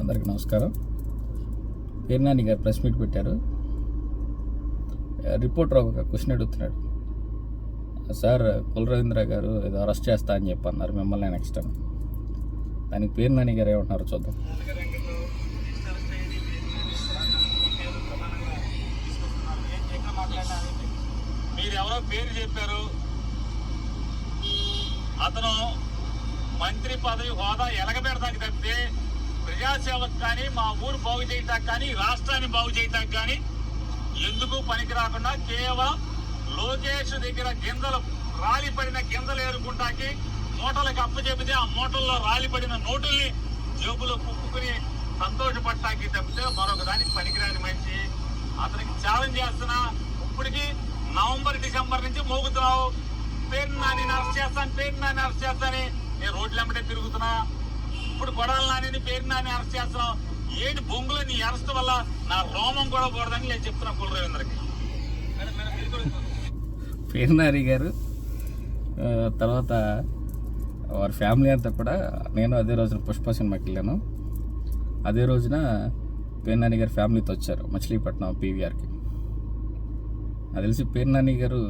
అందరికీ నమస్కారం. పేర్నాని గారు ప్రెస్ మీట్ పెట్టారు. రిపోర్టర్ ఒక క్వశ్చన్ అడుగుతున్నాడు. సార్, కుల రవీంద్ర గారు ఏదో అరెస్ట్ చేస్తా అని చెప్పి అన్నారు మిమ్మల్ని నెక్స్ట్ టైం. దానికి పేర్నాని గారు ఏమంటున్నారో చూద్దాం. మీరు ఎవరో పేరు చెప్పారు, అతను మంత్రి పదవి హోదా ఎలగబెడతాకి తప్పితే ప్రజాసేవకు కానీ మా ఊరు బాగు చేయటానికి కానీ రాష్ట్రాన్ని బాగు చేయటానికి కానీ ఎందుకు పనికి రాకుండా కేవలం లోకేష్ దగ్గర గింజలు రాలిపడిన గింజలు ఏరుకుంటాకి మూటలకు అప్పచెబితే ఆ మూటల్లో రాలిపడిన నోటుల్ని జేబులో కుక్కుని సంతోషపడటానికి తప్పితే మరొక దానికి పనికిరాని మనిషి. అతనికి ఛాలెంజ్ చేస్తున్నా, ఇప్పటికి నవంబర్ డిసెంబర్ నుంచి మోగుతున్నావు, పేర్నాని అరెస్ట్ చేస్తాను నేను రోడ్లు వెంబడే తిరుగుతున్నా. ఇప్పుడు కొడాలి నాని పేర్నాని అరెస్ట్ చేస్తున్నావు. ఏంటి బొంగులో నీ అరెస్ట్ వల్ల నా రోమం కూడా కూడదని నేను చెప్తున్నా కుల రవీంద్రకి. పేర్నాని గారు తర్వాత వారి ఫ్యామిలీ అంతా కూడా, నేను అదే రోజున పుష్ప సినిమాకి వెళ్ళాను. అదే రోజున పేర్నాని గారి ఫ్యామిలీతో వచ్చారు మచిలీపట్నం పీవీఆర్కి. అది తెలిసి పేర్నాని గారు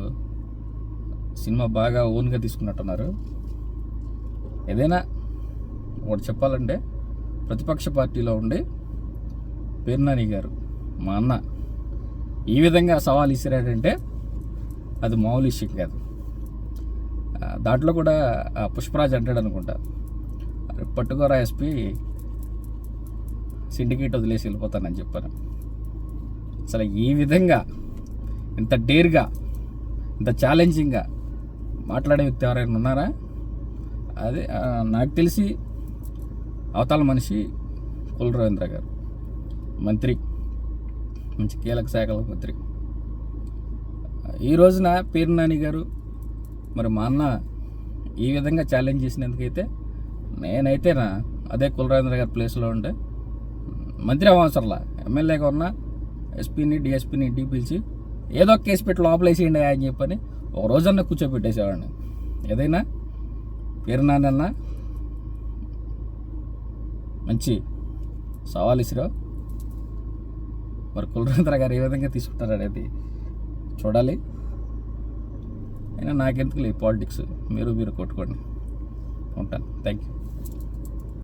సినిమా బాగా ఓన్గా తీసుకున్నట్టున్నారు. ఏదైనా ఒకటి చెప్పాలంటే, ప్రతిపక్ష పార్టీలో ఉండి పేర్నాని గారు మా అన్న ఈ విధంగా సవాల్ ఇసిరాడంటే అది మామూలు విషయం కాదు. దాంట్లో కూడా పుష్పరాజ్ అంటాడు అనుకుంటా, పట్టుకోరా ఎస్పీ, సిండికేట్ వదిలేసి వెళ్ళిపోతానని చెప్పాను. అసలు ఈ విధంగా ఇంత డేర్గా ఇంత ఛాలెంజింగ్గా మాట్లాడే వ్యక్తి ఎవరైనా ఉన్నారా? అదే నాకు తెలిసి అవతల మనిషి కుల రవీంద్ర గారు, మంత్రి, మంచి కీలక శాఖల మంత్రి. ఈ రోజున పేర్నాని గారు మరి మా అన్న ఈ విధంగా ఛాలెంజ్ చేసినందుకైతే నేనైతేనా అదే కుల రవీంద్ర గారి ప్లేస్లో ఉంటే మంత్రి అవసరంలా, ఎమ్మెల్యేగా ఉన్న ఎస్పీని డిఎస్పీని ఇంటికి పిలిచి ఏదో ఒక కేసు పెట్టి లోపలేసేయండి అని చెప్పని ఒక రోజన్నా కూర్చోబెట్టేసేవాడిని. ఏదైనా పేర్నాని అన్న మంచి సవాల్ ఇసిరావు. మరి కుల రవీంద్ర గారు ఏ విధంగా తీసుకుంటారు అనేది చూడాలి. అయినా నాకెందుకు లేదు పాలిటిక్స్, మీరు కొట్టుకోండి. ఉంటాను. Thank you.